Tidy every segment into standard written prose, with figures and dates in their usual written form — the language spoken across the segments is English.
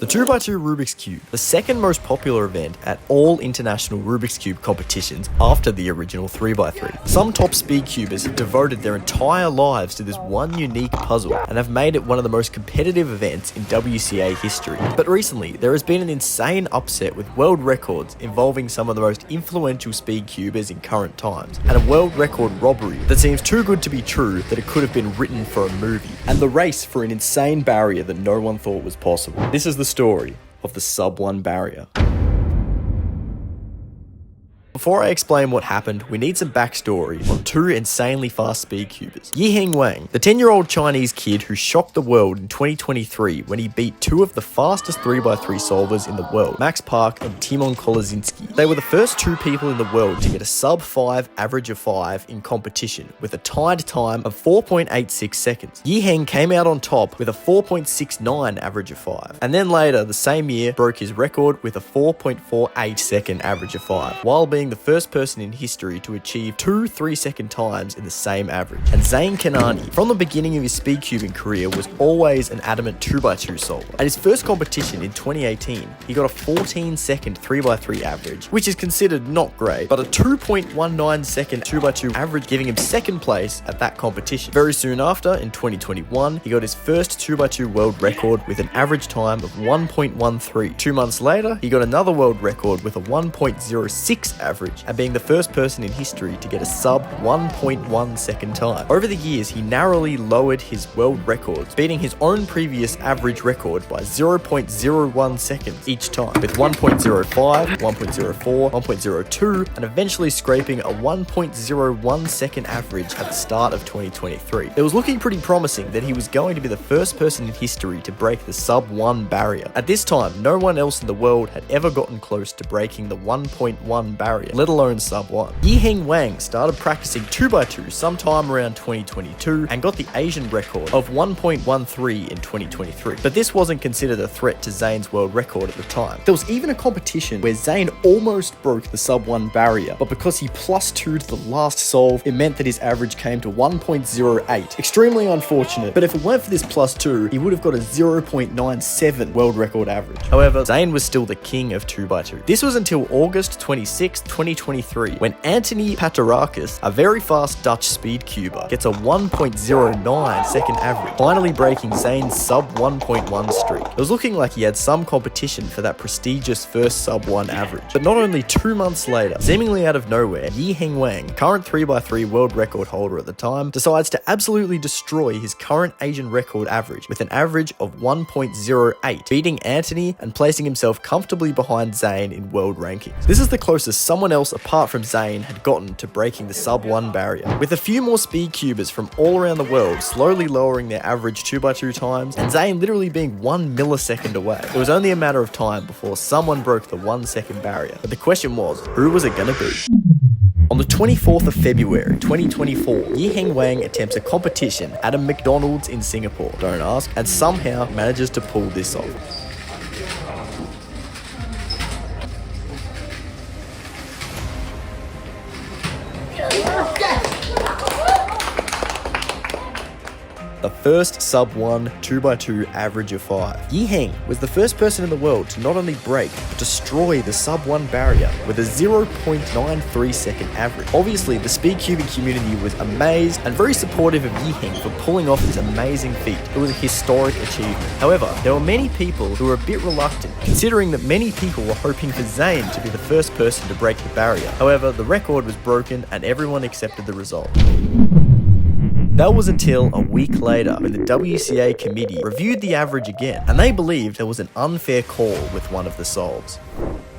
The 2x2 Rubik's Cube, the second most popular event at all international Rubik's Cube competitions after the original 3x3. Some top speed cubers have devoted their entire lives to this one unique puzzle and have made it one of the most competitive events in WCA history. But recently, there has been an insane upset with world records involving some of the most influential speed cubers in current times, and a world record robbery that seems too good to be true that it could have been written for a movie, and the race for an insane barrier that no one thought was possible. This is the story of the sub-1 barrier. Before I explain what happened, we need some backstory on two insanely fast speed cubers. Yeang Wang, the 10-year-old Chinese kid who shocked the world in 2023 when he beat two of the fastest 3x3 solvers in the world, Max Park and Timon Kolozinski. They were the first two people in the world to get a sub-5 average of 5 in competition with a tied time of 4.86 seconds. Yeang came out on top with a 4.69 average of 5, and then later the same year broke his record with a 4.48 second average of 5, while being the first person in history to achieve two 3-second times in the same average. And Zain Kanani, from the beginning of his speed cubing career, was always an adamant 2x2 solver. At his first competition in 2018, he got a 14-second 3x3 average, which is considered not great, but a 2.19 second 2x2 average, giving him second place at that competition. Very soon after, in 2021, he got his first 2x2 world record with an average time of 1.13. 2 months later, he got another world record with a 1.06 average, and being the first person in history to get a sub 1.1 second time. Over the years, he narrowly lowered his world records, beating his own previous average record by 0.01 seconds each time, with 1.05, 1.04, 1.02, and eventually scraping a 1.01 second average at the start of 2023. It was looking pretty promising that he was going to be the first person in history to break the sub 1 barrier. At this time, no one else in the world had ever gotten close to breaking the 1.1 barrier, let alone sub 1. Yeang Wang started practicing 2x2 sometime around 2022 and got the Asian record of 1.13 in 2023. But this wasn't considered a threat to Zain's world record at the time. There was even a competition where Zain almost broke the sub 1 barrier, but because he +2 to the last solve, it meant that his average came to 1.08. Extremely unfortunate, but if it weren't for this +2, he would have got a 0.97 world record average. However, Zain was still the king of 2x2. This was until August 26, 2023, when Anthony Patarakis, a very fast Dutch speed cuber, gets a 1.09 second average, finally breaking Zain's sub 1.1 streak. It was looking like he had some competition for that prestigious first sub 1 average. But not only 2 months later, seemingly out of nowhere, Yeang Wang, current 3x3 world record holder at the time, decides to absolutely destroy his current Asian record average with an average of 1.08, beating Anthony and placing himself comfortably behind Zain in world rankings. This is the closest someone else apart from Zain had gotten to breaking the sub 1 barrier, with a few more speed cubers from all around the world slowly lowering their average 2x2 times, and Zain literally being 1 millisecond away. It was only a matter of time before someone broke the 1 second barrier, but the question was, who was it gonna be? On the 24th of February 2024, Yeang Wang attempts a competition at a McDonald's in Singapore, don't ask, and somehow manages to pull this off. The first sub 1 2x2 average of 5. Yeang was the first person in the world to not only break, but destroy the sub 1 barrier with a 0.93 second average. Obviously, the speed cubing community was amazed and very supportive of Yeang for pulling off this amazing feat. It was a historic achievement. However, there were many people who were a bit reluctant, considering that many people were hoping for Zain to be the first person to break the barrier. However, the record was broken and everyone accepted the result. That was until a week later when the WCA committee reviewed the average again, and they believed there was an unfair call with one of the solves.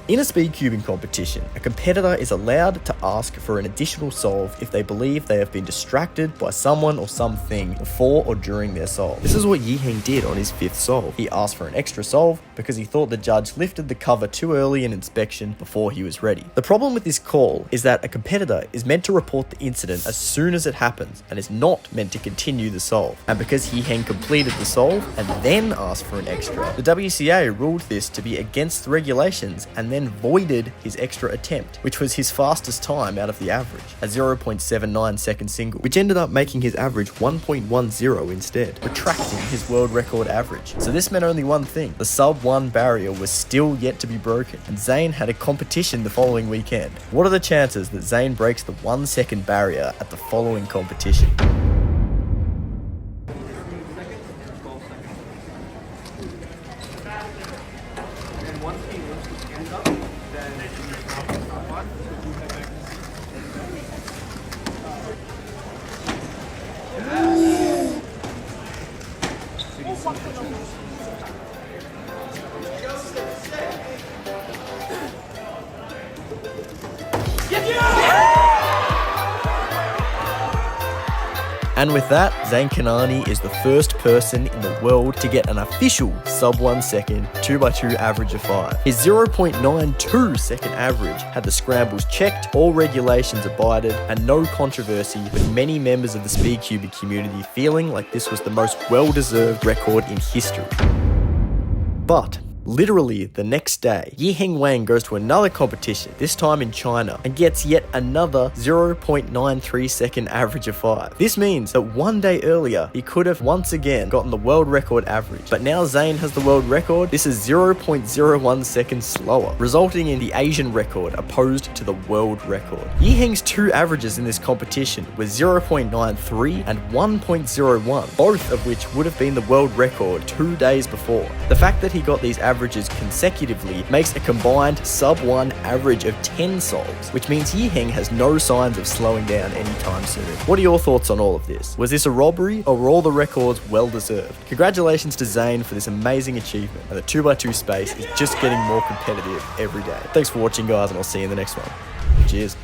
In a speed cubing competition, a competitor is allowed to ask for an additional solve if they believe they have been distracted by someone or something before or during their solve. This is what Yeang did on his 5th solve. He asked for an extra solve because he thought the judge lifted the cover too early in inspection before he was ready. The problem with this call is that a competitor is meant to report the incident as soon as it happens and is not meant to continue the solve. And because Yeang completed the solve and then asked for an extra, the WCA ruled this to be against the regulations and and then voided his extra attempt, which was his fastest time out of the average, a 0.79 second single, which ended up making his average 1.10 instead, retracting his world record average. So this meant only one thing: the sub 1 barrier was still yet to be broken, and Zayn had a competition the following weekend. What are the chances that Zayn breaks the 1 second barrier at the following competition? And with that, Zayn Kanani is the first person in the world to get an official sub 1 second 2x2 average of 5. His 0.92 second average had the scrambles checked, all regulations abided, and no controversy, with many members of the Speedcuber community feeling like this was the most well-deserved record in history. But literally the next day, Yeang Wang goes to another competition, this time in China, and gets yet another 0.93 second average of 5. This means that one day earlier, he could have once again gotten the world record average, but now Zayn has the world record. This is 0.01 seconds slower, resulting in the Asian record opposed to the world record. Yeang's two averages in this competition were 0.93 and 1.01, both of which would have been the world record 2 days before. The fact that he got these averages consecutively makes a combined sub 1 average of 10 solves, which means Yeang has no signs of slowing down anytime soon. What are your thoughts on all of this? Was this a robbery, or were all the records well deserved? Congratulations to Zayn for this amazing achievement, and the 2x2 space is just getting more competitive every day. Thanks for watching, guys, and I'll see you in the next one. Cheers.